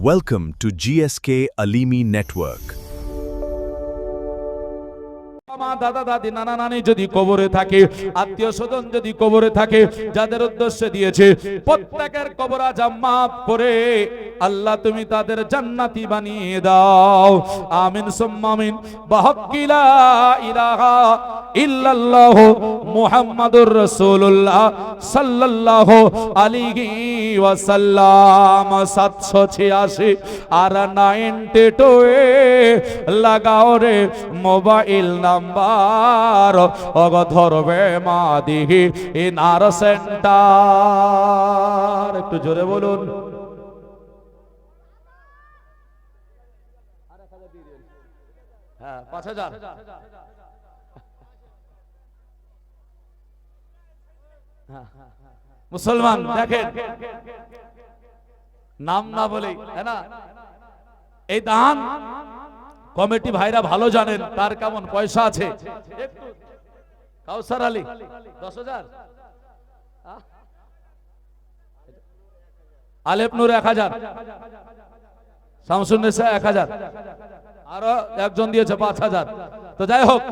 Welcome to GSK Alimi Network. দাদা দাদি নানা নানি যদি কবরে থাকে, আত্মীয় স্বজন যদি কবরে থাকে, যাদের উদ্দেশ্যে দিয়েছে প্রত্যেকের কবর আযাব মাফ করে আল্লাহ তুমি তাদের জান্নাতি বানিয়ে দাও। আমিন সুম্মা আমিন। বিহাক্কি লা ইলাহা ইল্লাল্লাহ মুহাম্মাদুর রাসূলুল্লাহ সাল্লাল্লাহু আলাইহি ওয়াসাল্লাম। 786 আর 92 লাগাও রে মোবাইল নাম্বার, অগ ধরবে মাদিহি ইনার সেন্টার। একটু জোরে বলুন। হ্যাঁ, 5000। মুসলমান দেখেন, নাম না বলেই না, এই দান কমিটি ভাইরা ভালো জানেন তার কেমন পয়সা আছে। কাউসার আলী 10,000, আলেপ নূর 1000, শামসুন্নেসা 1000, আরো একজন দিয়েছে 5000। তো যাই হোক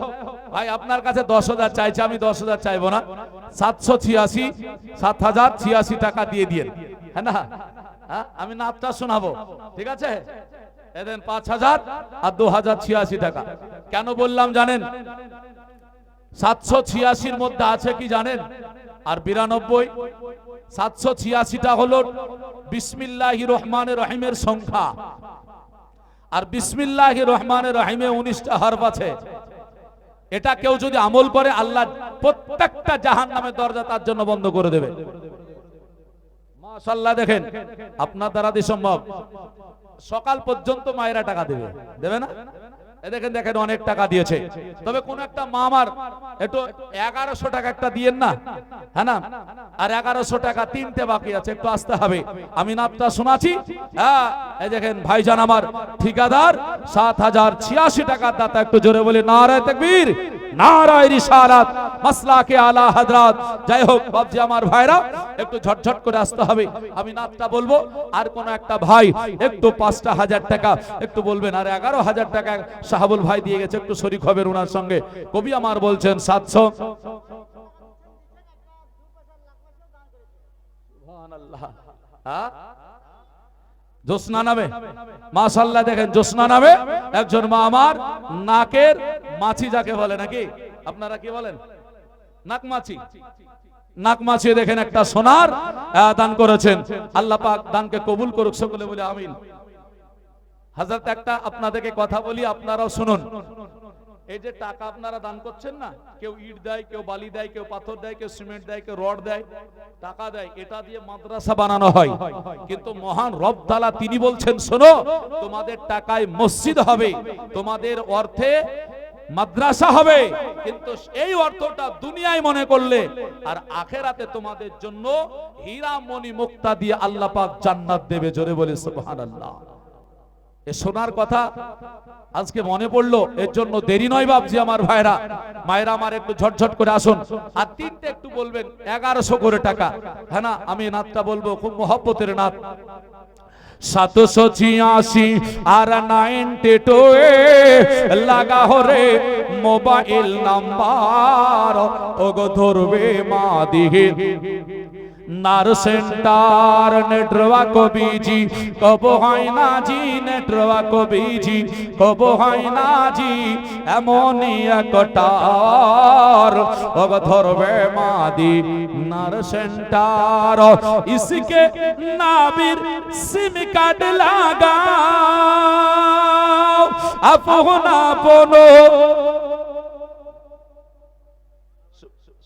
ভাই, আপনার কাছে 10,000 চাইছে, আমি 10,000 চাইবো না। 786 টাকা দিয়ে দিয়েন, হ্যাঁ না? আমি নাপটা শোনাবো, ঠিক আছে? এদেন 5000 আর 2086 টাকা। কেন বললাম জানেন? 786 মধ্যে আছে কি জানেন? আর 92, 786টা হলো বিসমিল্লাহির রহমানির রহিমের সংখ্যা, আর বিসমিল্লাহির রহমানির রহিমে 19টা হরফ আছে। এটা কেউ যদি আমল করে আল্লাহ প্রত্যেকটা জাহান্নামের দরজা তার জন্য বন্ধ করে দেবে। মাশাআল্লাহ, দেখেন আপনার দ্বারা দি সম্ভব। সকাল পর্যন্ত মায়েরা টাকা দেবে, দেবে না? দেখেন দেখেন অনেক টাকা দিয়েছে। তবে কোন একটা মা আমার একটু 1100 টাকা একটা দিয়েন না, হ্যাঁ না? আর 1100 টাকা 3টে বাকি আছে, একটু আসতে হবে। আমি নাপটা শোনাচ্ছি। হ্যাঁ, এই দেখেন ভাইজান আমার ঠিকাদার 7086 টাকা দাতা। একটু জোরে বলি নারায়ে তাকবীর, নারায়ে রিসালাত, মাসলাকে আলা হযরত। যাই হোক বাবজি আমার ভাইরা, একটু ঝটঝট করে আসতে হবে। আমি নাপটা বলবো, আর কোন একটা ভাই একটু 5,000 টাকা একটু বলবেন, আর 11,000 টাকা সাহাবুল ভাই দিয়ে গেছে, একটু শরীক হবেন ওনার সঙ্গে। কবি আমার বলছেন 700। সুবহানাল্লাহ। জোসনা নামে, মাশাআল্লাহ, দেখেন জোসনা নামে একজন মা আমার নাকের মাছি যাকে বলে, নাকি আপনারা কি বলেন? নাক মাছি। নাক মাছি দেখেন একটা সোনার দান করেছেন। আল্লাহ পাক দানকে কবুল করুক, সকলে বলে আমিন। হযরত একটা আপনাদেরকে কথা বলি, আপনারাও শুনুন। এই যে টাকা আপনারা দান করছেন না, কেউ ইট দেয়, কেউ বালি দেয়, কেউ পাথর দেয়, কেউ সিমেন্ট দেয়, কেউ রড দেয়, টাকা দেয়, এটা দিয়ে মাদ্রাসা বানানো হয়। কিন্তু মহান রব তাআলা তিনি বলছেন, শোনো, তোমাদের টাকায় মসজিদ হবে, তোমাদের অর্থে মাদ্রাসা হবে, কিন্তু এই অর্থটা দুনিয়ায় মনে করলে আর আখেরাতে তোমাদের জন্য হীরা মণি মুক্তা দিয়ে আল্লাহ পাক জান্নাত দেবে। জোরে বলে সুবহানাল্লাহ। এ সোনার কথা আজকে মনে পড়লো, এর জন্য দেরি নয় বাবজি আমার ভাইরা, মায়েরা আমার, একটু ঝটঝট করে আসুন। আর 3টে একটু বলবেন 1100 করে টাকা, হ্যাঁ না? আমি নাতটা বলবো, খুব মহব্বতের নাত। 786 আর 92 লাগা হরে মোবাইল নাম্বার, ওগো ধরবে মাদিহি নার সেন্টার। নেটওয়ার্ক বিজি কব হয় না জি, নেটওয়ার্ক বিজি কব হয় না জি, এমনই একটার, ওগো ধরবে মাদি নার সেন্টার। ইসকে নাবির সিম কার্ড লাগাও, আপনা আপনো।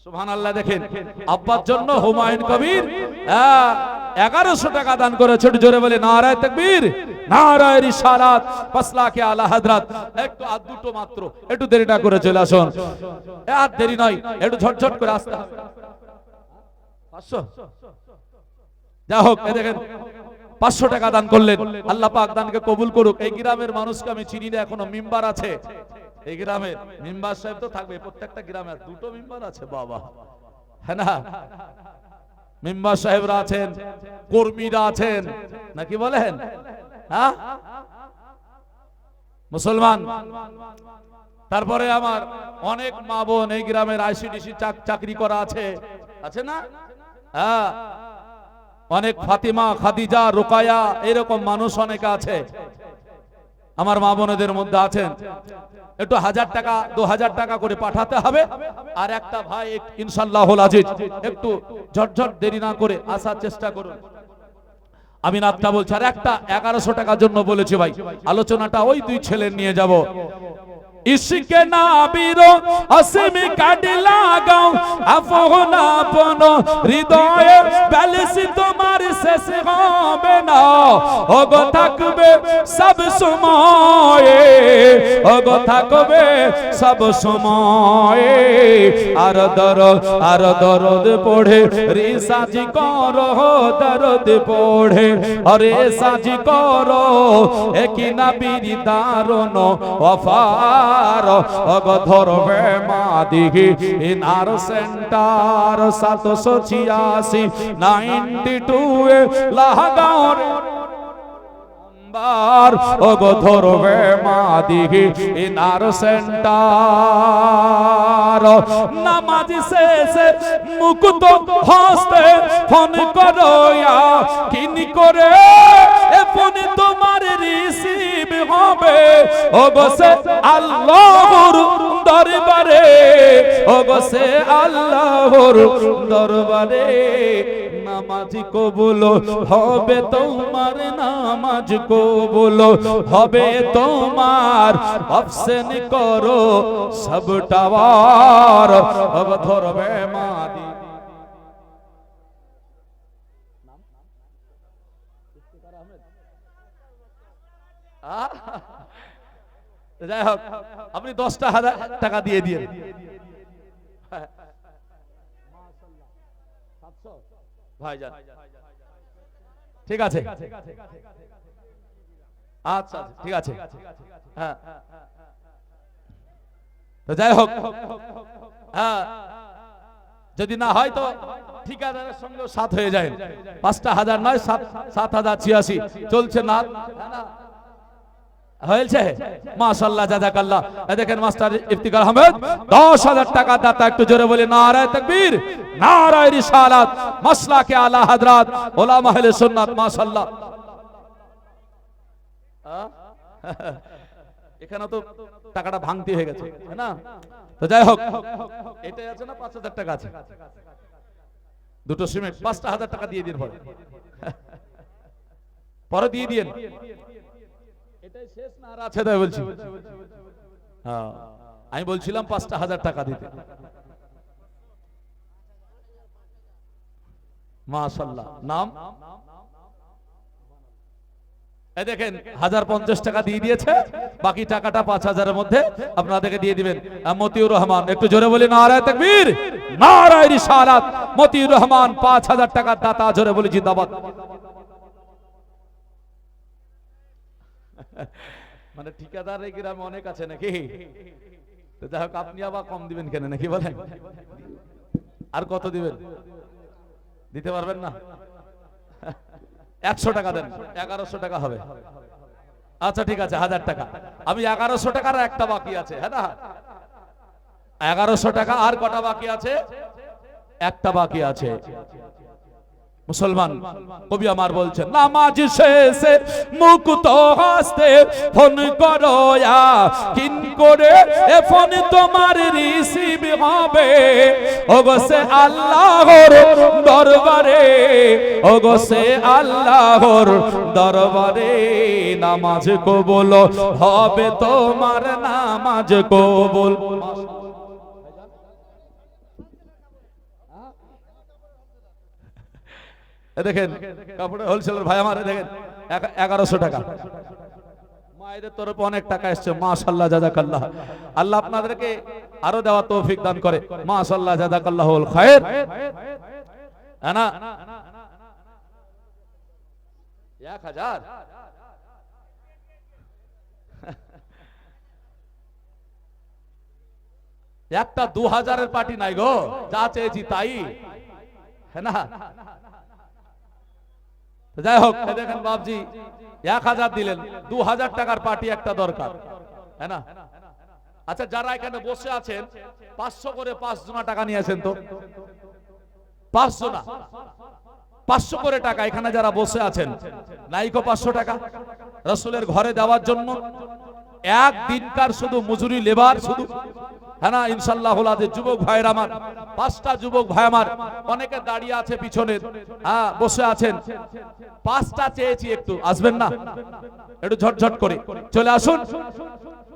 সুবহানাল্লাহ, দেখেন আব্বার জন্য হুমায়ুন কবির 1100 টাকা দান করেছে। জোরে বলে নারায়ে তাকবীর, নারায়ে রিসালাত, মাসলাকে আলা হযরত। একটু আর দুটো মাত্র, একটু দেরি না করে চলে আসুন, আর দেরি নয়, একটু ঝটঝট করে আসতে হবে। 500, যা হোক, এই দেখেন 500 টাকা দান করলেন। আল্লাহ পাক দানকে কবুল করুক। এই গ্রামের মানুষকে আমি চিনি না, এখনো মেম্বার আছে এই গ্রামের। মেম্বার সাহেব তো থাকবে, প্রত্যেকটা গ্রামে 2টো মেম্বার আছে বাবা, হ্যাঁ না? মেম্বার সাহেবরা আছেন, কর্মীরা আছেন, নাকি বলেন? হ্যাঁ মুসলমান। তারপরে আমার অনেক মা বোন এই গ্রামের আইসিডিসি চাকরি করা আছে, আছে না? হ্যাঁ, অনেক ফাতিমা, খাদিজা, রুকায়া এরকম মানুষ অনেকে আছে আমার মা বোনেদের মধ্যে আছেন। একটু 1000 টাকা 2000 টাকা করে পাঠাতে হবে। আর একটা ভাই ইনশাআল্লাহুল আজিজ একটু ঝটঝট দেরি না করে আসার চেষ্টা করুন। আমি নামটা বলছি, আর একটা 1100 টাকার জন্য বলেছি ভাই, আলোচনাটা ওই দুই ছেলে নিয়ে যাব। ইশকে নাবিরো আসমি কাটি লাগাও আপন আপন হৃদয়ে প্যালেসি তোমার শেষ হবে না, ওগো থাকবে সব সময়ে, ওগো থাকবে সব সময়ে। আর দরদ পড়ে রিসাজি করো, দরদ পড়ে আরে সাজি করো, একই নবীর দারুন ওয়াফা ধরবে মাদিহি ইনার সেন্টার 786 92 লাগাও বার, ওগো ধরবে মাদিহি ইনার সেন্টার। নামাজ শেষে মুকুত হস্তে ফোন করো কিন করে, ফোন তোমার রিসিভ হবে, ওগো সে আল্লাহর দরবারে, ওগো সে আল্লাহর দরবারে। নামাজ কবুল হবে তোমার, নামাজ কবুল হবে তোমার, অপশন করো সব টাওয়ার, ওগো ধরবে মাদি। যাই হোক, আপনি 10,000 টাকা দিয়ে দিন। ভাইজান ঠিক আছে, আচ্ছা ঠিক আছে। হ্যাঁ, তো যাই হোক, হ্যাঁ যদি না হয় তো ঠিকাদারের সঙ্গে 7 হয়ে যায়। 5,000 নয় 7,086 চলছে না, হয়েছে মাশাআল্লাহ জাযাকাল্লাহ। দেখেন মাস্টার ইফতিখার আহমেদ 10,000 টাকা দাতা, একটু জোরে বলি নারায়ে তাকবীর, নারায়ে রিসালাত, মাসলাকে আলা হযরত উলামা আহলে সুন্নাত। মাশাআল্লাহ, এখানে তো টাকাটা ভাঙতি হয়ে গেছে না? তো যাই হোক, এটাই আছে না 5,000 টাকা আছে, দুটো সিমেন্ট 5,000 টাকা দিয়ে দিন, পরে দিয়ে দিন। এটাই শেষ না আর আছে তাই বলছি? হ্যাঁ, আমি বলছিলাম 5,000 টাকা দিতে। মাশাআল্লাহ, নাম এই দেখেন 1050 টাকা দিয়ে দিয়েছে, বাকি টাকাটা 5,000 এর মধ্যে আপনাদেরকে দিয়ে দিবেন। মতিউর রহমান, একটু জোরে বলি নারায়ে তাকবীর, নারায়ে রিসালাত। মতিউর রহমান 5,000 টাকা দাতা, জোরে বলি জিন্দাবাদ। মানে ঠিকাদার এই গ্রামে অনেক আছে নাকি? তো যাই হোক, আপনি আবার কম দিবেন কেন নাকি বলেন? আর কত দিবেন? দিতে পারবেন না? 100 টাকা দেন, 1100 টাকা হবে। আচ্ছা ঠিক আছে, 1000 টাকা। আমি 1100 টাকার একটা বাকি আছে, হ্যাঁ না? 1100 টাকা আর কটা বাকি আছে? একটা বাকি আছে। মুসলমান কবি আমার বলছেন, নামাজ শেষে মুকুত হস্তে ফোন করো কিন করে, এ ফোন তোমার রিসিভ হবে, ওগো সে আল্লাহর দরবারে, ওগো সে আল্লাহর দরবারে। নামাজ কবুল হবে তোমার, নামাজ কবুল। দেখেন কাপড়ের হোলসেলার ভাই আমার, দেখেন 1100 টাকা। মায়েদের তরফে অনেক টাকা এসছে, মাশাআল্লাহ জাযাকাল্লাহ। আল্লাহ আপনাদেরকে আরো দেওয়া তৌফিক দান করে, মাশাআল্লাহ জাযাকাল্লাহুল খায়ের। না 1000 একটা 2000-এর পার্টি নাই গো, যা চেয়েছি তাই, হ্যাঁ না? যাই হোক, দেখেন বাপজি 1000 দিলেন, 2000 টাকার পার্টি একটা দরকার, হ্যাঁ না? আচ্ছা, যারা এখানে বসে আছেন 500 করে 5 জনা টাকা নিয়েছেন তো? 5 জনা 500 করে টাকা এখানে যারা বসে আছেন, নাইকো 500 টাকা রাসূলের ঘরে দেওয়ার জন্য এক দিনকার শুধু মজুরি লেবার শুধু, হ্যাঁ না? ইনশাআল্লাহুল আযীজ যুবক ভাইরা আমার, 5টা যুবক ভাই আমার, অনেকে দাঁড়িয়ে আছে পিছনে, হ্যাঁ বসে আছেন, 5টা চেয়েছি, একটু আসবেন না? একটু ঝটঝট করে চলে আসুন।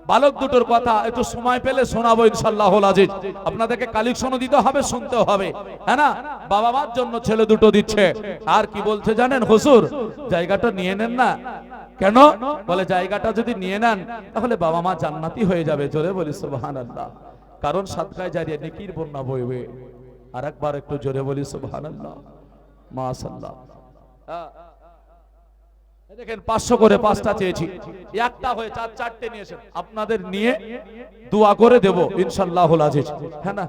বালক দুটোর কথা একটু সময় পেলে শোনাবো ইনশাআল্লাহুল আযীজ। আপনাদেরকে কালেকশনও দিতে হবে, শুনতেও হবে, হ্যাঁ না? বাবা মার জন্য ছেলে দুটো দিচ্ছে। আর কি বলছে জানেন? হুজুর জায়গাটা নিয়ে নেন না। কেন? বলে জায়গাটা যদি নিয়ে নেন তাহলে বাবা মা জান্নাতি হয়ে যাবে। জোরে বলি সুবহানাল্লাহ। কারণ সাদকায়ে জারিয়া নেকির বন্যা বইবে। আরেকবার একটু জোরে বলি সুবহানাল্লাহ, মাশাআল্লাহ। দেখেন 500 করে 5টা চেয়েছি, একটা হয়ে 4টে নিয়েছেন। আপনাদের নিয়ে দোয়া করে দেব ইনশাআল্লাহুল আযীজ, হ্যাঁ না?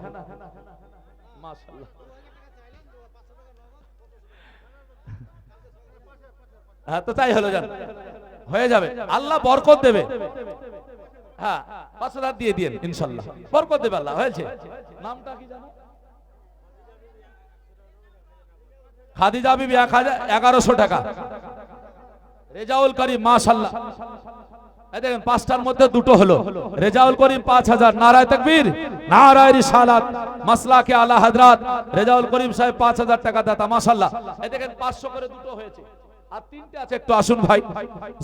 মাশাআল্লাহ। হ্যাঁ তো তাই হলো, জান হয়ে যাবে, আল্লাহ বরকত দেবে। হ্যাঁ 5,000 দিয়ে দিন ইনশাআল্লাহ, বরকত দেবে আল্লাহ। হয়েছে? নামটা কি জানো? খাদিজা বিবি 1100 টাকা। রেজাউল করিম মাশাআল্লাহ, এই দেখেন 5টার মধ্যে দুটো হলো। রেজাউল করিম 5000। নারায়ে তাকবীর, নারায়ে রিসালাত, মাসলাকে আলা হযরত রেজাউল করিম সাহেব 5000 টাকা দাতা মাশাআল্লাহ। এই দেখেন 500 করে দুটো হয়েছে, আর 3টে আছে। একটু আসুন ভাই,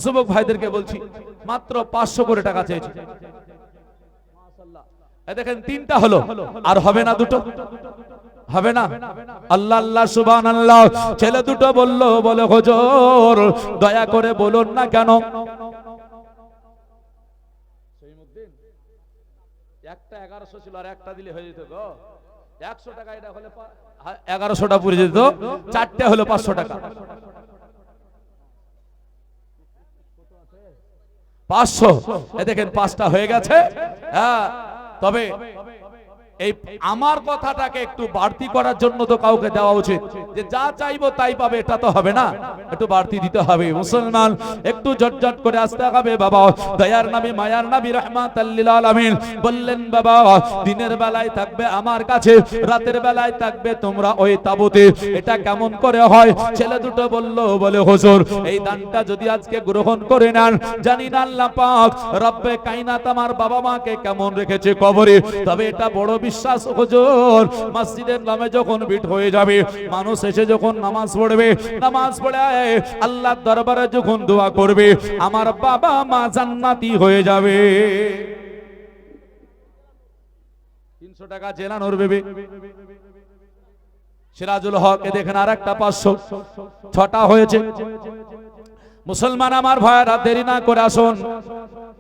যুবক ভাইদেরকে বলছি, মাত্র 500 করে টাকা চেয়েছি মাশাআল্লাহ। এই দেখেন 3টা হলো, আর হবে না দুটো? হবে না? আল্লাহ আল্লাহ সুবহানাল্লাহ। ছেলে দুটো বললো, বলে হুজুর দয়া করে বলুন না কেন? একটা 1100 ছিল, আর একটা দিলে হয়ে যেত গো 100 টাকা। এটা হলে 1100টা পুরে যেত, 4টে হলো 500 টাকা। 500। এই দেখেন 5টা হয়ে গেছে। হ্যাঁ, তবে এই আমার কথাটাকে একটু বাড়তি করার জন্য তো কাউকে দেওয়া উচিত, যে যা চাইবো তাই পাবে, এটা তো হবে না, একটু বাড়তি দিতে হবে। মুসলমান একটু ঝটঝট করে আসতে হবে। বাবা দয়ার নবী মায়ার নবী রাহমাতাল লিল আলামিন বললেন, বাবা দিনের বেলায় থাকবে আমার কাছে, রাতের বেলায় থাকবে তোমরা ওই তাবুতে। এটা কেমন করে হয়? ছেলে দুটো বললো, বলে হুজুর এই দানটা যদি আজকে গ্রহণ করে নেন, জানি না আল্লাহ পাক রব্বে কায়নাত আমার বাবা মাকে কেমন রেখেছে কবরে, তবে এটা বড় বিশ্বাস হুজুর, মসজিদের নামে যখন বিট হয়ে যাবে, মানুষ এসে যখন নামাজ পড়বে, নামাজ পড়ে আল্লাহর দরবারে যখন দোয়া করবে, আমার বাবা মা জান্নাতি হয়ে যাবে। 300 টাকা জেলানোর বেবে সিরাজুল হক। এ দেখেন আর একটা 500, 6টা হয়েছে। মুসলমান আমার ভাইরা দেরি না করে আসুন।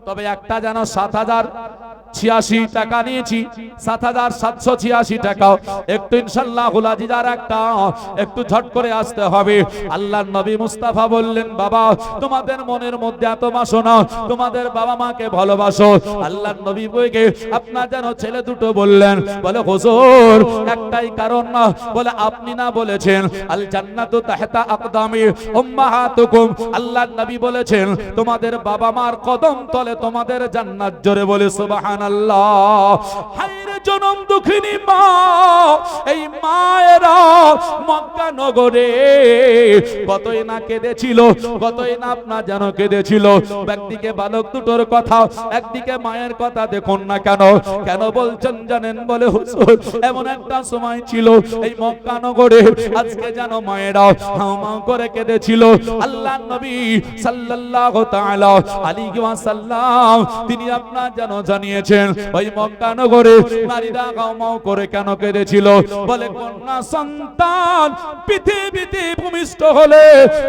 তবে একটা যেন 7086 টাকা নিয়েছি, 7786 টাকা। একটু ইনশাআল্লাহুল আযীজ আর একটা একটু ঝট করে আসতে হবে। আল্লাহর নবী মুস্তাফা বললেন, বাবা তোমাদের মনের মধ্যে এত বাসনা, তোমাদের বাবা মাকে ভালোবাসো। আল্লাহর নবী বইকে আপনার যেন ছেলে দুটো বললেন, বলে হুজুর একটাই কারণ না, বলে আপনি না বলেছেন আল জান্নাতু তাহতা আকদামি উম্মাহাতুকুম। আল্লাহর নবী বলেছেন তোমাদের বাবা মার কদম তলে তোমাদের জান্নাত। জোরে বলে সুবহানাল্লাহ। হায়রে জনম দুঃখিনী মা, এই মায়েরা মক্কা নগরে কতই না কেঁদেছিল, কতই না আপনার যেন কেঁদেছিল। একদিকে বালক দুটোর কথা, একদিকে মায়ের কথা, দেখুন না কেন কেন বলছেন জানেন? বলে হুজুর এমন একটা সময় ছিল এই মক্কা নগরে আজকে যেন মায়েরা হাউমাউ করে কেঁদেছিল। আল্লাহর নবী সাল্লাল্লাহু তাআলা আলাইহি ওয়াসাল্লাম তিনি আপনার যেন জানিয়েছেন ওই মক্কা নগরে নারীরা হাউমাউ করে কেন কেঁদেছিল? বলে কন্যা সন্তান পৃথিবীতে ভূমিষ্ঠ হলে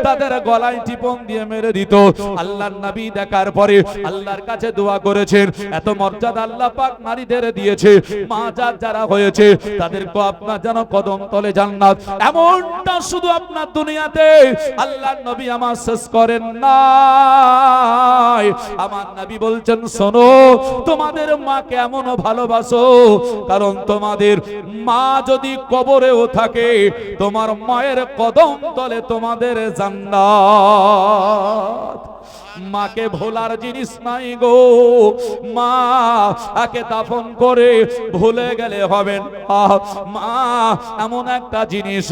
তাদের গলায় টিপন দিয়ে মেরে দিত। আল্লাহর নবী দেখার পরে আল্লাহর কাছে দোয়া করেছেন, এত মর্যাদা আল্লাহ পাক নারীদের দিয়েছে, মা যারা হয়েছে তাদেরকে আপনার যেন কদম তলে জান্নাত। এমনটা শুধু আপনার দুনিয়াতে আল্লাহর নবী আমার শেষ করেন না। আমার নবী বলছেন, শোনো তোমাদের মা কেমন ভালোবাসো, কারণ তোমাদের মা যদি কবরেও থাকে তোমার মায়ের কদম তলে তোমাদের জান্নাত। মাকে ভোলার জিনিস নাই গো, মা আকে দাফন করে ভুলে গেলে হবে না। মা এমন একটা জিনিস,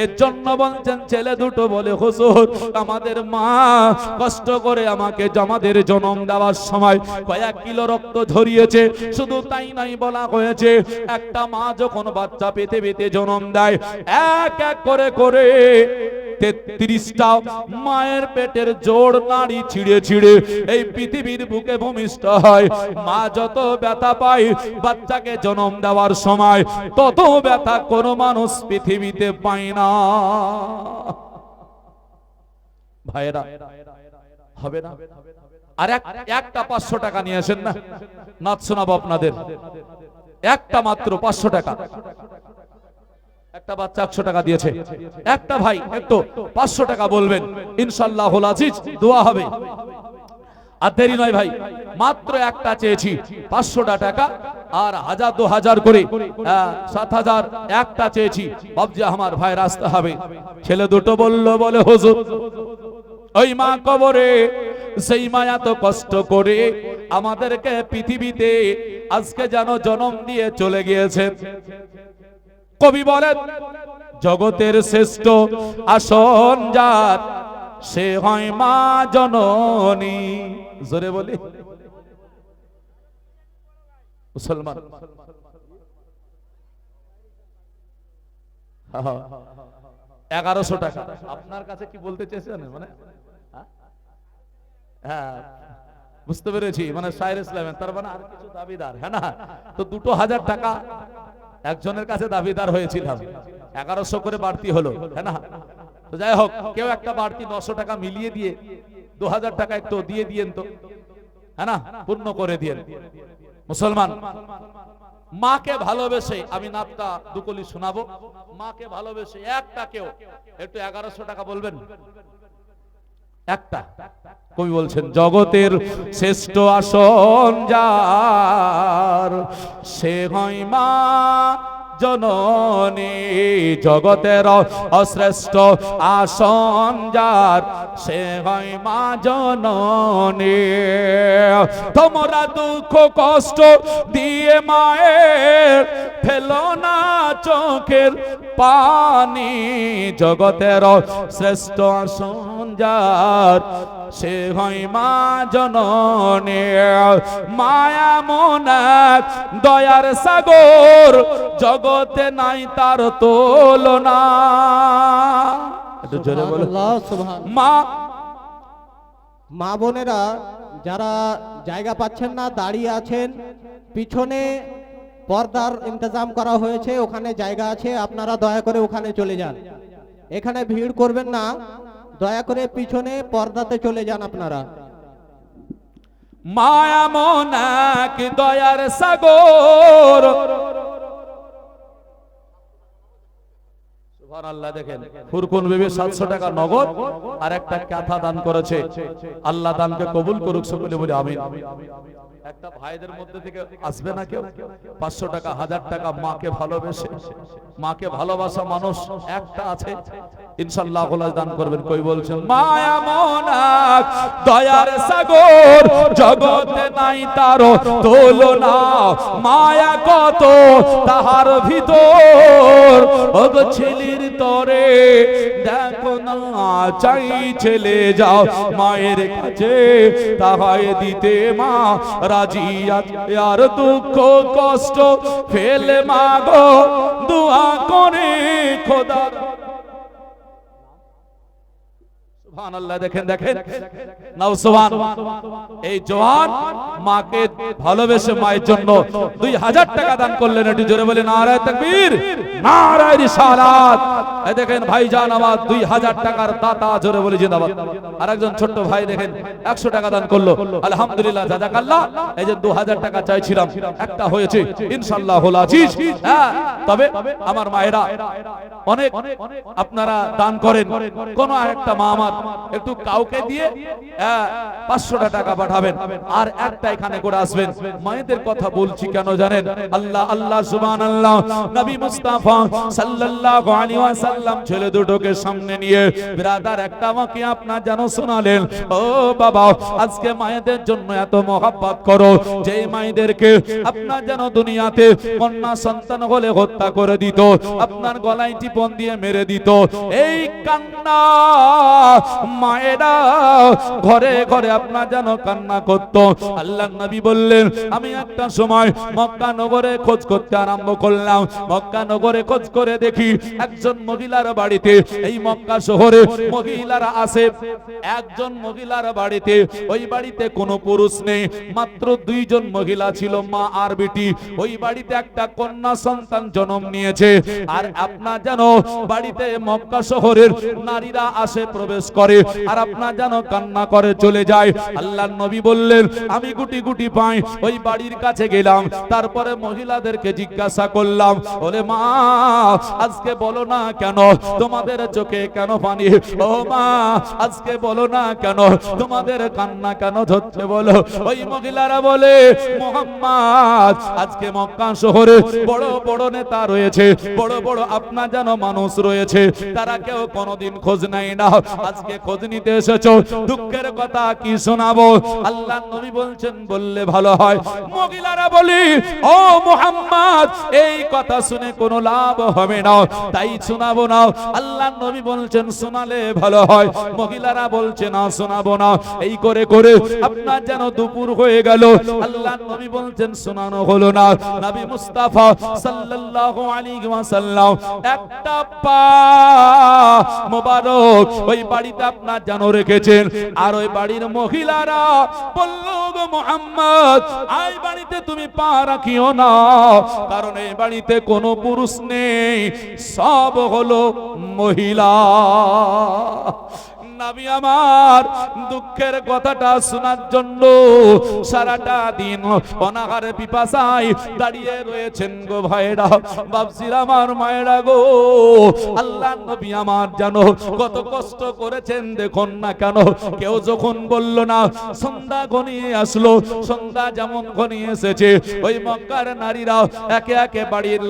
এর জন্য বলছেন ছেলে দুটো বলে হুজুর আমাদের মা কষ্ট করে আমাকে আমাদের জন্ম দেওয়ার সময় কয়েক কিলো রক্ত ঝরিয়েছে। শুধু তাই নাই বলা হয়েছে একটা মা যখন বাচ্চা পেতে পেতে জন্ম দেয় এক এক করে করে 33টা মায়ের পেটের জোড় নাড়ি ছিঁড়ে ছিঁড়ে এই পৃথিবীর বুকে ভূমিষ্ঠ হয়। মা যত ব্যথা পায় বাচ্চাকে জন্ম দেওয়ার সময় তত ব্যথা কোনো মানুষ পৃথিবীতে পায় না। ভাইরা হবে না? আর একটা 500 টাকা নিয়ে আসেন না, নাচ শোনাবো আপনাদের। একটা মাত্র 500 টাকা। একটা বাচ্চা 100 টাকা দিয়েছে, একটা ভাই একটু 500 টাকা বলবেন, ইনশাআল্লাহুল আজিজ দোয়া হবে। আর দেরি নয় ভাই, মাত্র একটা চেয়েছি 500 টাকা আর 1000 2000 করে 7000 একটা চেয়েছি। বাবজি আমার ভাই রাস্তা হবে। ছেলে দুটো বলল বলে হুজুর ওই মা কবরে, সেই মা এত কষ্ট করে আমাদেরকে পৃথিবীতে আজকে যেন জন্ম দিয়ে চলে গিয়েছেন। কবি বলেন জগতের শ্রেষ্ঠ আসন যার সে হয় মা জননী। জোরে বলি মুসলমান। 1100 টাকা আপনার কাছে কি বলতে চেয়েছেন? মানে হ্যাঁ বুঝতে পেরেছি, মানে শায়ের ইসলামের তার মানে আর কিছু দাবিদার, হ্যাঁ না? তো 2000 টাকা একজনের কাছে দাবিদার হয়েছিলাম, 1100 করে বাড়তি হলো, হ্যাঁ না? তো যাই হোক, কেউ একটা বাড়তি 900 টাকা মিলিয়ে দিয়ে 2000 টাকা একটু দিয়ে দিয়েন তো, হ্যাঁ না? পূর্ণ করে দিয়েন। মুসলমান, মাকে ভালোবেসে আমি নাতটা দুকলি শোনাবো। মাকে ভালোবেসে একটা কেউ একটু 1100 টাকা বলবেন। একটা কবি বলছেন জগতের শ্রেষ্ঠ আসন যার সে হয় মা জননী। জগতের অশ্রেষ্ঠ আসন যার সে হয় মা জননী। তোমরা দুঃখ কষ্ট দিয়ে মায়ের ফেলো না চোখের পানি। জগতের শ্রেষ্ঠ আসন যার সে হয় মা জননী। মায়া মন এক দয়ার সাগর জগতে নাই তার তুলনা। একটু জোরে বলো মা। মা বোনেরা যারা জায়গা পাচ্ছেন না দাঁড়িয়ে আছেন, পিছনে পর্দার ইন্তজাম করা হয়েছে, ওখানে জায়গা আছে, আপনারা দয়া করে ওখানে চলে যান। এখানে ভিড় করবেন না, দয়া করে পিছনে পর্দাতে চলে যান আপনারা। মায়া মন এক দয়ার সাগর। সুবহানাল্লাহ। দেখেন ফুরকুন বিবি 700 টাকা নগদ আর একটা কাঁথা দান করেছে। আল্লাহ দানকে কবুল করুক, সকলে বলি আমিন। একটা ভাইদের মধ্যে থেকে আসবে না কেউ 500 টাকা 1000 টাকা মাকে ভালোবেসে, মাকে ভালোবাসা মানুষ একটা আছে, ইনশাআল্লাহ আল্লাহ দান করবেন। কই বলছেন মায়া মন এক দয়ার সাগর জগতে নাই তার তুলনা। মায়া কত তাহার ভিতর ওগ ছেলের তরে দেখো না চাই ছেলে যাও মায়ের কাছে তাহাই দিতে মা রাজি আর দুঃখ কষ্ট ফেলে মাগো দোয়া করে খোদা। সুবহানাল্লাহ। দেখেন দেখেন নাও সুবহান। এই জওয়ান মাকে ভালোবেসে মায়ের জন্য 2000 টাকা দান করলেন। একটু জোরে বলে নারায়ে তাকবীর, নারায়ে রিসালাত। এই দেখেন ভাইজান আমার 2000 টাকার দাতা, জোরে বলে জিন্দাবাদ। আরেকজন ছোট্ট ভাই দেখেন 100 টাকা দান করলো, আলহামদুলিল্লাহ জাযাকাল্লাহ। এই যে 2000 টাকা চাইছিলাম একটা হয়েছে ইনশাআল্লাহুল আজিজ। হ্যাঁ, তবে আমার মায়েরা অনেক আপনারা দান করেন। কোন একটা মা আমার একটু কাউকে দিয়ে 500 টাকা পাঠাবেন, আর একটা এখানে করে আসবেন। মায়েদের কথা বলছি কেন জানেন? আল্লাহ আল্লাহ সুবহানাল্লাহ, নবী মুস্তাফা সাল্লাল্লাহু আলাইহি ওয়াসাল্লাম ছেলে দুটোকে সামনে নিয়ে ব্রাদার একটা আমাকে আপনার যেন শোনালেন, ও বাবা আজকে মায়েদের জন্য এত মহব্বত করো যে মায়েদেরকে আপনার যেন দুনিয়াতে কন্যা সন্তান হলে হত্যা করে দিত, আপনার গলায় টিপন দিয়ে মেরে দিত। এই কান্না মায়েরা ঘরে ঘরে আপনার যেন কান্না করত। আল্লাহর নবী বললেন, আমি একটা সময় মক্কা নগরে খোঁজ করতে আরম্ভ করলাম। মক্কা নগরে খোঁজ করে দেখি একজন মহিলার বাড়িতে, এই মক্কা শহরে মহিলারা আসে, একজন মহিলার বাড়িতে, ওই বাড়িতে কোনো পুরুষ নেই, মাত্র 2 জন মহিলা ছিল, মা আর বেটি। ওই বাড়িতে একটা কন্যা সন্তান জন্ম নিয়েছে। আর আপনার জানো বাড়িতে মক্কা শহরের নারীরা আসে, প্রবেশ করে, আর আপনার জানো কান্না করে চলে যায়। আল্লাহর নবী বললেন, আমি গুটি গুটি পাই ওই বাড়ির কাছে গেলাম, তারপরে মহিলাদেরকে জিজ্ঞাসা করলাম, ওরে মা আজকে বলো না কেন তোমাদের চোখে কেন পানি? ও মা আজকে বলো না কেন তোমাদের কান্না কেন ঝরছে বলো? ওই মহিলারা বলে, মুহাম্মদ আজকে মক্কা শহরে বড় বড় নেতা রয়েছে, বড় বড় আপনার যেন মানুষ রয়েছে, তারা কেউ কোনোদিন খোঁজ নেয় না, আজকে খোঁজ নিতে এসেছো, দুঃখের কথা কি শোনাবো? আল্লাহ নবী বলছেন, বললে ভালো হয়। মহিলারা বলি, ও মুহাম্মদ এই কথা শুনে কোনো লাভ হবে না, তাই শোনাবো না। আল্লাহ নবী বলছেন, শোনালে ভালো হয়। মহিলারা বলছে, না শোনাবো না। এই করে করে আপনার যেন দুপুর হয়ে গেল। আল্লাহ নবী বলছেন, শোনানো হলো না। নবী মুস্তাফা সাল্লাল্লাহু আলাইহি ওয়াসাল্লাম একটা পা মোবারক ওই বাড়িতে আপনার যেন রেখেছেন। আর ওই বাড়ির মহিলারা বলল, গো মুহাম্মদ এই বাড়িতে তুমি পা রাখিও না, কারণ এই বাড়িতে কোনো পুরুষ নেই, সব হলো মহিলা। নবী আমার দুঃখের কথাটা শোনার জন্য সারাটা দিন অনাহারে পিপাসায় দাঁড়িয়ে রয়েছেন গো ভাইরা, বাপজিরা আমার মায়েরা গো। আল্লাহ নবী আমার জানো কত কষ্ট করেছেন দেখুন না কেন। কেউ যখন বলল না, সন্ধ্যা ঘনিয়ে আসলো, সন্ধ্যা যেমন ঘনিয়ে এসেছে, ওই মক্কার নারীরা একে একে বাড়ির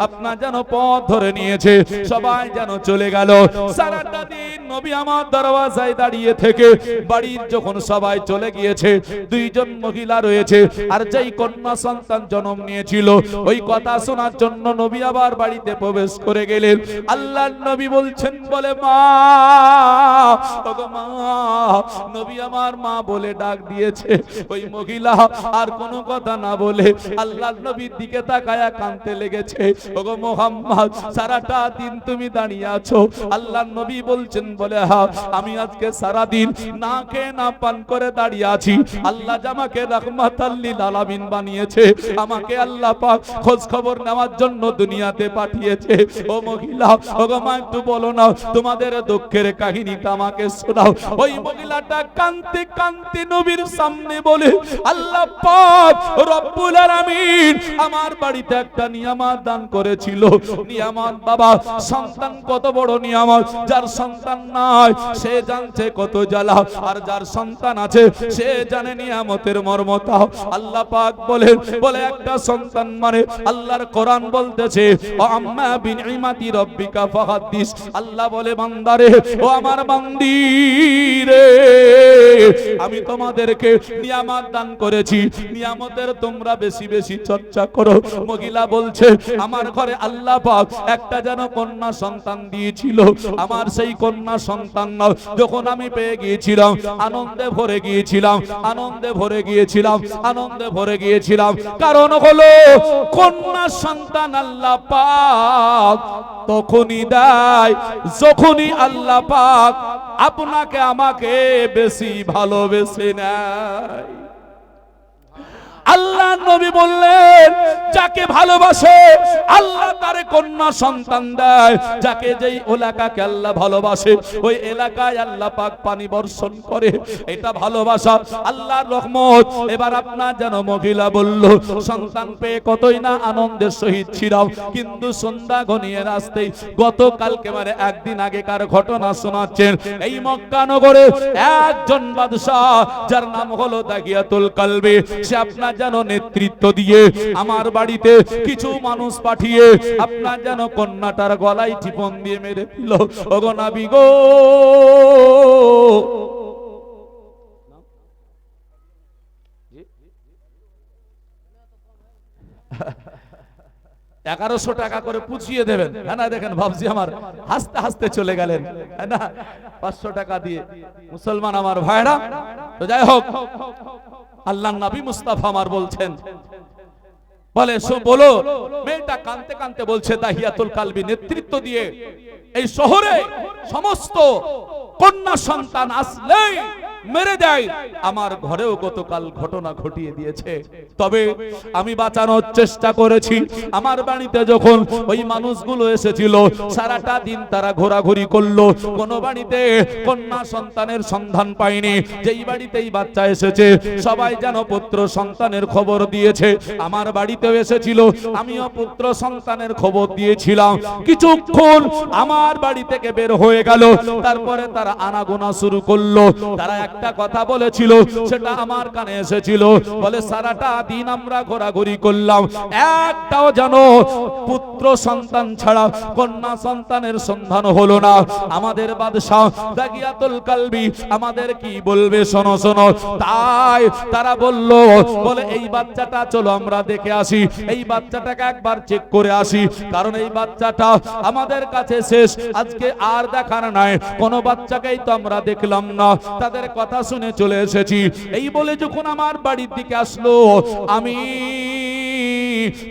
আপনার যেন পথ ধরে নিয়েছে, সবাই যেন চলে গেল। সারাটা দিন নবী আমার দরওয়াজায় দাঁড়িয়ে থেকে বাড়ির যখন সবাই চলে গিয়েছে, 2 জন মহিলা রয়েছে, আর যেই কন্যা সন্তান জন্ম নিয়েছিল, ওই কথা শোনার জন্য নবী আবার বাড়িতে প্রবেশ করে গেলেন। আল্লাহর নবী বলছেন, বলে মা, ওগো মা। নবী আমার মা বলে ডাক দিয়েছে। ওই মহিলা আর কোনো কথা না বলে আল্লাহর নবীর দিকে তাকায়া কাঁদতে লেগেছে। ওগো মুহাম্মদ সারাটা দিন তুমি দাঁড়িয়ে আছো। আল্লাহর নবী বলছেন, বলে হ্যাঁ আমি আজকে সারা দিন না খেয়ে না পান করে দাঁড়িয়ে আছি। আল্লাহ আমাকে রাহমাতাল লিল আলামিন বানিয়েছে, আমাকে আল্লাহ পাক খোঁজ খবর নেওয়ার জন্য দুনিয়াতে পাঠিয়েছে। ও মহিলা, ওগো মা একটু বলো না তোমাদের দুঃখের কাহিনীটা আমাকে শোনাও। ওই মহিলাটা কাঁদতে কাঁদতে নবীর সামনে বলে, আল্লাহ পাক রব্বুল আলামিন আমার বাড়িতে একটা নিয়ামত দান করেছিল। নিয়ামত বাবা, সন্তান কত বড় নিয়ামত। যার সন্তান নাই সে জানছে কত জ্বালা, আর যার সন্তান আছে সে জানে নিয়ামতের মর্মতা। আল্লাহ পাক বলে একটা সন্তান মানে আল্লাহর কোরআন বলতেছে, ও আম্মা বিনিমাতি রব্বিকা ফাহাদ্দিস। আল্লাহ বলে, বান্দারে, ও আমার বান্দি রে, আমি তোমাদেরকে নিয়ামত দান করেছি, নিয়ামতের তোমরা বেশি বেশি চর্চা করো। মহিলা বলছে, আমার ঘরে আল্লাহ পাক একটা যেন কন্যা সন্তান দিয়েছিল, আমার সেই কন্যা সন্তান যখন আমি পেয়ে গিয়েছিলাম, আনন্দে ভরে গিয়েছিলাম, আনন্দে ভরে গিয়েছিলাম, আনন্দে ভরে গিয়েছিলাম। কারণ হলো কন্যা সন্তান আল্লাহ পাক তখনই দেয় যখনই আল্লাহ পাক আপনাকে আমাকে বেশি ভালোবেসে নেয়। আল্লাহ নবী বললেন যাকে ভালোবাসে আল্লাহ তারে কন্যা সন্তান দেয়, যাকে যেই এলাকাকে আল্লাহ ভালোবাসে ওই এলাকায় আল্লাহ পাক পানি বর্ষণ করে, এটা ভালোবাসা আল্লাহর রহমত। এবার আপনার যেন মহিলা বলল সন্তান পেয়ে কতই না আনন্দের সহিত ছিলাম, কিন্তু সন্ধ্যা ঘনিয়ে আসতেই গতকালকে মানে একদিন আগেকার ঘটনা শোনাচ্ছেন। এই মক্কা নগরে একজন বাদশাহ যার নাম হলো দাগিয়াতুল কালবি, সে আপনার যেন নেতৃত্ব দিয়ে আমার বাড়িতে কিছু মানুষ পাঠিয়ে আপনার যেন কন্যাটার গলায় টিপন দিয়ে মেরে দিল। ওগো নবী গো, 1100 টাকা করে পুছিয়ে দেবেন। হ্যাঁ না, দেখেন ভাবছি আমার হাসতে হাসতে চলে গেলেন, হ্যাঁ না, 500 টাকা দিয়ে। মুসলমান আমার ভাইরা, তো যাই হোক, আল্লাহর নবী মুস্তাফা আমার বলছেন, বলে বলো, মেয়েটা কাঁদতে কাঁদতে বলছে দাহিয়াতুল কালবি নেতৃত্ব দিয়ে এই শহরে সমস্ত কন্যা সন্তান আসলেই মেরে দেয়। আমার ঘরেও গতকাল ঘটনা ঘটিয়ে দিয়েছে, তবে আমি বাঁচানোর চেষ্টা করেছি। আমার বাড়িতে যখন ওই মানুষগুলো এসেছিল সারাটা দিন তারা ঘোরাঘুরি করলো, কোন বাড়িতে কন্যা সন্তানের সন্ধান পায়নি। যেই বাড়িতেই বাচ্চা এসেছে সবাই যেন পুত্র সন্তানের খবর দিয়েছে। আমার বাড়িতেও এসেছিল, আমিও পুত্র সন্তানের খবর দিয়েছিলাম। কিছুক্ষণ আমার বাড়ি থেকে বের হয়ে গেল, তারপরে তারা আনাগোনা শুরু করলো। তারা একটা কথা বলেছিল, সেটা আমার কানে এসেছিল, বলে সারাটা দিন আমরা ঘোরাঘুরি করলাম, একটাও যেন পুত্র সন্তান ছাড়া কন্যা সন্তানের সন্ধান হলো না। আমাদের বাদশাহ দাগিয়াতুল কালবি আমাদের কি বলবে শোনো শোনো। তাই তারা বলল, বলে এই বাচ্চাটা চলো আমরা দেখে আসি, এই বাচ্চাটাকে একবার চেক করে আসি, কারণ এই বাচ্চাটা আমাদের কাছে শেষ, আজকে আর দেখার নাই। কোন বাচ্চাকেই তো আমরা দেখলাম না, তাদের কথা শুনে চলে এসেছি। এই বলে যখন আমার বাড়ির দিকে আসলো, আমি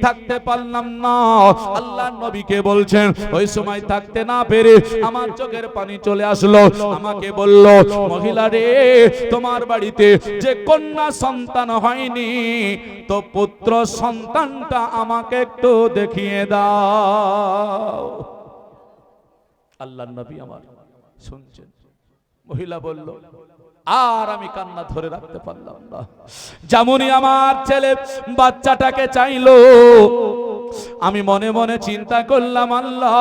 থাকতে পারলাম না। আল্লাহ নবীকে বলছেন, ওই সময় থাকতে না পেরে আমার চোখের পানি চলে আসলো। আমাকে বলল, মহিলা রে, তোমার বাড়িতে যে কন্যা সন্তান হয়নি, তো পুত্র সন্তানটা আমাকে একটু দেখিয়ে দাও। আল্লাহ নবী আমার শুনছেন। মহিলা বলল, আর আমি কান্না ধরে রাখতে পারলাম না। যেমনই আমার ছেলে বাচ্চাটাকে চাইলো, আমি মনে মনে চিন্তা করলাম, আল্লাহ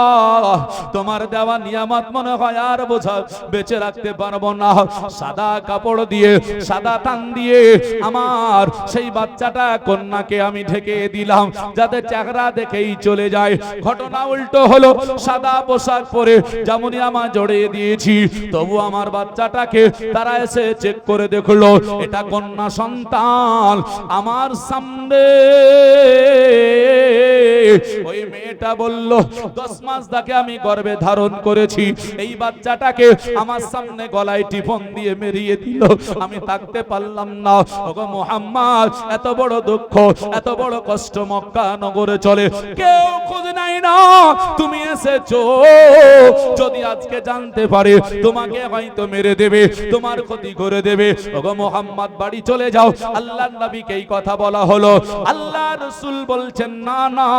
তোমার দেওয়া নিয়ামত মনে হয় আর বোঝা বেঁচে রাখতে পারবো না। সাদা কাপড় দিয়ে, সাদা টান দিয়ে আমার সেই বাচ্চাটা কন্যাকে আমি ঢেকে দিলাম, যাতে চেহারা দেখেই চলে যায়। ঘটনা উল্টো হলো, সাদা পোশাক পরে যেমনই আমার জড়িয়ে দিয়েছি, তবু আমার বাচ্চাটাকে তারা এসে চেক করে দেখলো এটা কন্যা সন্তান। আমার সামনে ওই মেয়েটা বলল, 10 মাস তাকে আমি গর্ভে ধারণ করেছি, এই বাচ্চাটাকে আমার সামনে গলায় টিপন দিয়ে মেরিয়ে দিল। আমি থাকতে পারলাম না। ওগো মুহাম্মদ, এত বড় দুঃখ, এত বড় কষ্ট মক্কা নগরে চলে, কেউ খোঁজ নাই না, তুমি এসেছো। যদি আজকে জানতে পারে তোমাকে হয়তো মেরে দেবে, তোমার ক্ষতি করে দেবে। ওগো মুহাম্মদ, বাড়ি চলে যাও। আল্লাহর নবীকে এই কথা বলা হলো। আল্লাহ রাসূল বলছেন, না না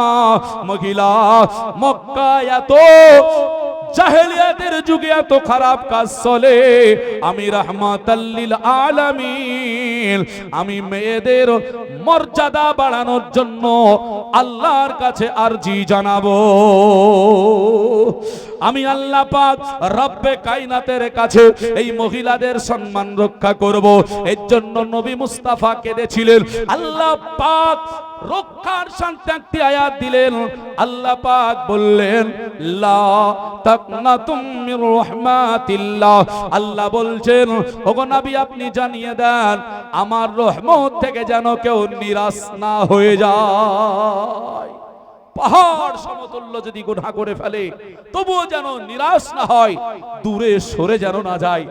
মহিলা, মক্কায় এত জাহেলিয়াতের যুগে এত খারাপ কাজ চলে, আমি রাহমাতাল লিল আলামিন, আমি মেয়েদের মর্যাদা বাড়ানোর জন্য আল্লাহর কাছে আরজি জানাবো। আমি আল্লাহ পাক রব্বে কায়নাতের কাছে এই মহিলাদের সম্মান রক্ষা করব। এর জন্য নবী মুস্তাফা কেঁদেছিলেন। আল্লাহ পাক রক্ষার শান্তি একটি আয়াত দিলেন। আল্লাহ পাক বললেন, লা তাকনাতুম মির রাহমাতিল্লাহ। আল্লাহ বলছেন, ওগো নবী আপনি জানিয়ে দেন, আমার রহমত থেকে যেন কেউ নিরাশ না হয়ে যায়। পাহাড় সমতুল্য যদি গুনাহ করে ফেলে, তবুও যেন নিরাশ না হয়, দূরে সরে যেন না যায়।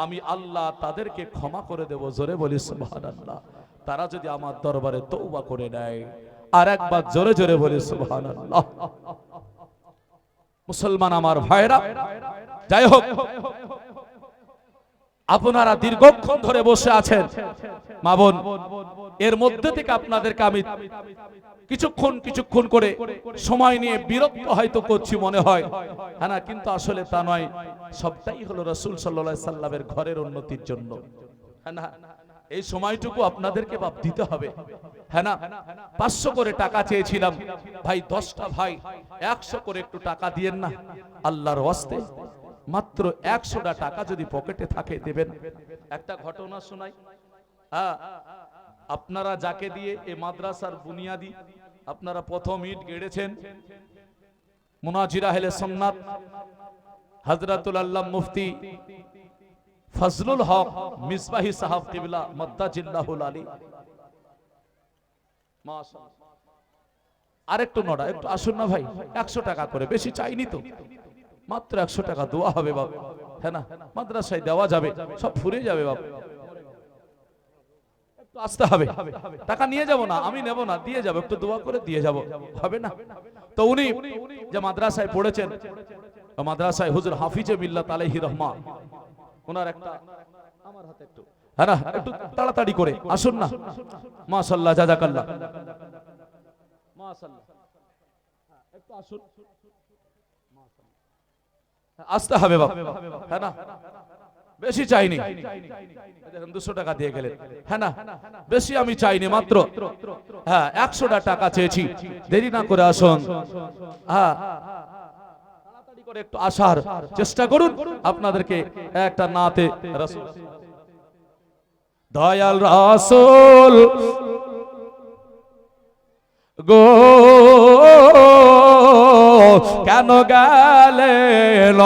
আমি আল্লাহ তাদেরকে ক্ষমা করে দেব। জোরে বলি সুবহানাল্লাহ। তারা যদি আমার দরবারে তওবা করে নেয়। আর একবার জোরে জোরে বলি সুবহানাল্লাহ। মুসলমান আমার ভাইরা, যাই হোক, আপনারা দীর্ঘক্ষণ ধরে বসে আছেন মা বোন, এর মধ্যে থেকে আপনাদেরকে আমি কিছুক্ষণ করে সময় নিয়ে বিরক্ত হয়তো করছি মনে হয়, হ্যাঁ না, কিন্তু আসলে তা নয়। সবটাই হলো রাসূল সাল্লাল্লাহু আলাইহি সাল্লামের ঘরের উন্নতির জন্য, হ্যাঁ না। এই সময়টুকু আপনাদেরকে বাপ দিতে হবে, হ্যাঁ না। 500 করে টাকা চেয়েছিলাম, ভাই 10টা ভাই 100 করে একটু টাকা দিয়েন না আল্লাহর ওয়াস্তে। মাত্র 100টা টাকা যদি পকেটে থাকে দেবেন। একটা ঘটনা শোনাই। হ্যাঁ, আপনারা যাকে দিয়ে এই মাদ্রাসার বুনিয়াদি আপনারা প্রথম ইট গেড়েছেন, মুনাজির আহলে সুন্নাত হযরতুল আল্লাহ মুফতি ফজলুল হক মিসবাহি সাহেব কিবলা মাদ্দাজিল্লাহুল আলী, মাশাআল্লাহ। আরেকটু নড়া, একটু আসুন না ভাই, 100 টাকা করে, বেশি চাইনি তো, মাত্র 100 টাকা দোয়া হবে বাবা, হ্যাঁ না, মাদ্রাসায় দেওয়া যাবে, সব ফুরে যাবে বাবা। একটু আসতে হবে, টাকা নিয়ে যাব না, আমি নেব না, দিয়ে যাব, একটু দোয়া করে দিয়ে যাব, হবে না? তো উনি যে মাদ্রাসায় পড়েছেন, মাদ্রাসায় হুজুর হাফিজে মিল্লাত আলাইহি রহমা, ওনার একটা আমার হাতে একটু, হ্যাঁ না, একটু তাড়াতাড়ি করে আসুন না। মাশাআল্লাহ, জাযাকাল্লাহ, মাশাআল্লাহ, একটু আসুন, আসতে হবে বাবা, হ্যাঁ না, বেশি চাইনি, দেখেন 200 টাকা দিয়ে গেলেন, হ্যাঁ না, বেশি আমি চাইনি, মাত্র হ্যাঁ 100টা টাকা চেয়েছি, দেরি না করে আসুন, হ্যাঁ তাড়াতাড়ি করে একটু আসার চেষ্টা করুন। আপনাদেরকে একটা নাতে রাসূল, দয়াল রাসূল গো কেন গেলেন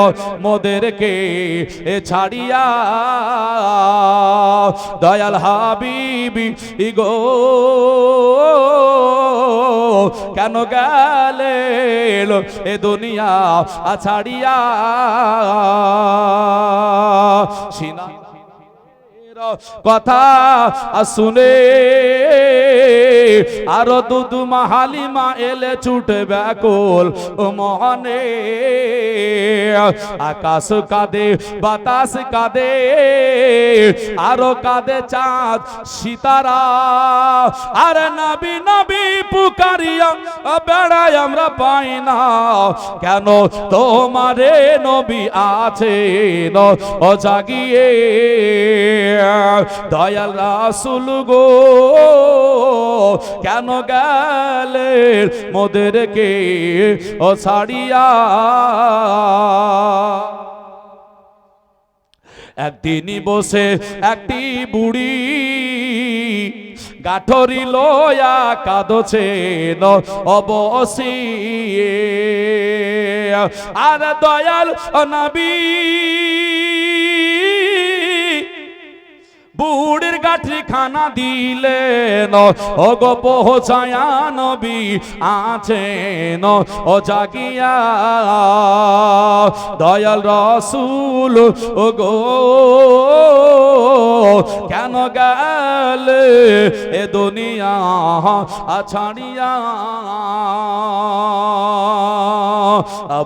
মোদেরকে ছাড়িয়া, দয়াল হাবিবি গো কেন গেলেন এ দুনিয়া ছাড়িয়া, সিনা কথা শুনে আরো দুদু মাহালিমা এলে ছুটে ব্যাকুল মনে, আকাশ কাঁদে বাতাস কাঁদে আরো কাঁদে চাঁদ সিতারা, আর নবী নবী পুকারিয়া বেড়াই আমরা পাই না, কেন তোমারে নবী আছেন ও জাগিয়ে, দয়াল রাসূল গো কেন গেলেন মোদেরকে ও ছাড়িয়া, একদিনই বসে একটি বুড়ি গাঠরি লয়া কাঁদছেন অবসিয়ে, আর দয়াল নবী বুড়ির গাঠি খানা দিলেন, ও গো পৌঁছায়া নবী আছেন ও জাগিয়া, দয়াল রাসূল ও গো কেন গেলে এ দুনিয়া ছাড়িয়া,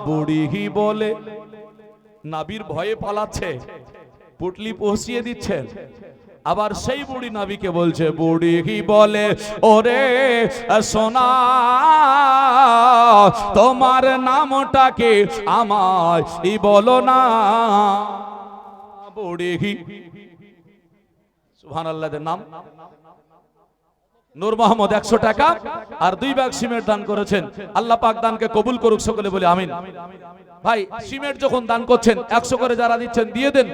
বুড়ি বলে নাবির ভয়ে পালাচ্ছে, পুটলি পৌঁছিয়ে দিচ্ছেন, আবার সেই বুড়ি নবীকে বলছে, বুড়ি বলে ওরে সোনা তোমার নামটাকে আমায় বলো না, বুড়ি সুবহানাল্লাহ নাম নূর মোহাম্মদ 100 টাকা আর 2 ব্যাগ সিমেন্ট দান করেছেন, আল্লাহ পাক দানকে কবুল করুক, সকলে বলে আমিন। ভাই সিমেন্ট যখন দান করছেন 100 করে যারা দিচ্ছেন দিয়ে দেন,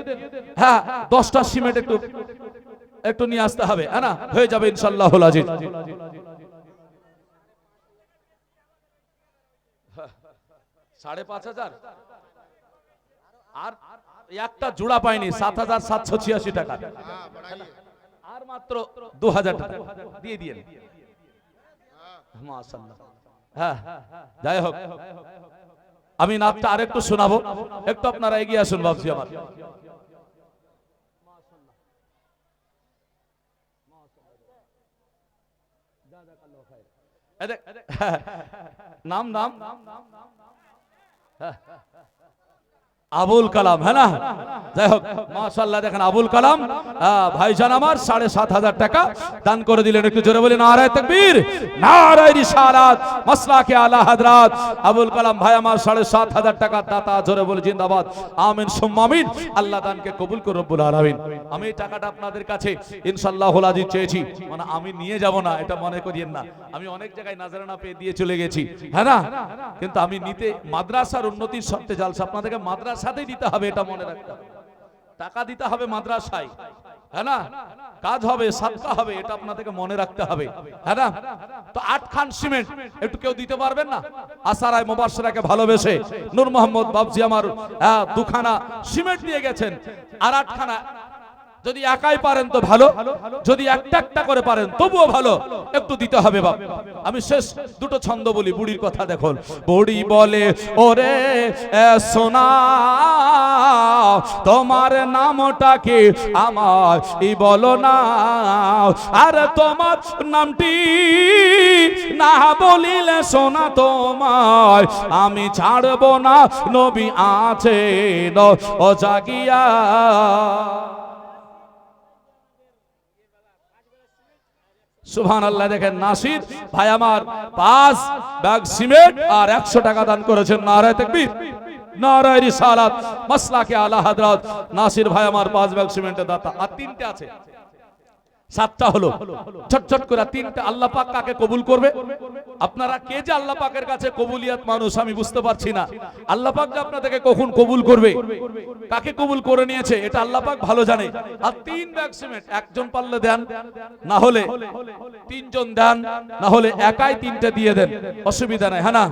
হ্যাঁ 10টা সিমেন্ট একটু নিয়ে আসতে হবে, হ্যাঁ না, হয়ে যাবে ইনশাআল্লাহুল আজিজ। 5,500 আর একটা জোড়া পাইনি, 7,786 টাকা, আর মাত্র 2,000 টাকা দিয়ে দিয়েন, মাশাআল্লাহ। হ্যাঁ যাই হোক, আমি নাতটা আরেকটু শোনাবো, একটু আপনারা এগিয়ে আসুন বাবজি আমার। নাম নাম আবুল কালাম, হ্যাঁ না, যাই হোক মাশাআল্লাহ দেখেন আবুল কালাম ভাইজান আমার 7,500 টাকা দান করে দিলেন। একটু জোরে বলি নারায়ে তাকবীর, নারায়ে রিসালাত, মাসলাকে আলা হযরত আবুল কালাম ভাই আমার 7,500 টাকা দাতা, জোরে বলি জিন্দাবাদ, আমিন সুম্মা আমিন। আল্লাহ দানকে কবুল করুন রব্বুল আলামিন। আমি এই টাকাটা আপনাদের কাছে ইনশাআল্লাহুল আজিজ চেয়েছি, মানে আমি নিয়ে যাব না এটা মনে করিয়েন না, আমি অনেক জায়গায় নাজরানা পেয়ে দিয়ে চলে গেছি, হ্যাঁ না, কিন্তু আমি নিতে মাদ্রাসার উন্নতির স্বার্থে জালসা আপনাদেরকে মাদ্রাসাতেই দিতে হবে, এটা মনে রাখতে হবে। টাকা দিতে হবে মাদ্রাসায়, হ্যাঁ না, কাজ হবে, সাদকা হবে, এটা আপনাদেরকে মনে রাখতে হবে, হ্যাঁ না। তো 8 খান সিমেন্ট একটু কেউ দিতে পারবেন না? আসারায় মুবাশশিরাকে ভালোবেসে নূর মোহাম্মদ বাবজি আমার 2 খানা সিমেন্ট দিয়ে গেছেন, আর 8 খানা যদি একাই পারেন তো ভালো, যদি একটা একটা করে পারেন তবুও ভালো, একটু দিতে হবে বাপ। আমি শেষ দুটো ছন্দ বলি, বুড়ির কথা দেখুন। বুড়ি বলে ওরে সোনা তোমার নামটা কি আমার ই বলো না, আর তোমার নামটি না বলিলে সোনা তোমায় আমি ছাড়বো না, নবী আছে ও জাগিয়া। সুবহানাল্লাহ। দেখেন নাসির ভাই আমার 5 ব্যাগ সিমেন্ট আর 100 টাকা দান করেছেন। নারায়ে তাকবীর, নারায়ে রিসালাত, মাসলাকে আলা হযরত নাসির ভাই আমার 5 ব্যাগ সিমেন্টের দাতা। আর 3টে আছে, 7টা হলো, ছটছট করে 3টে। আল্লাহ পাক কাকে কবুল করবে? আপনারা কে যে আল্লাহ পাকের কাছে কবুলিয়াত মানুষ আমি বুঝতে পারছি না। আল্লাহ পাক যে আপনাদেরকে কখন কবুল করবে, কাকে কবুল করে নিয়েছে এটা আল্লাহ পাক ভালো জানে। আর 3 ব্যাগ সিমেন্ট, একজন পারলে দেন, না হলে 3 জন দেন, না হলে একাই 3টে দিয়ে দেন, অসুবিধা নাই, হ্যাঁ না।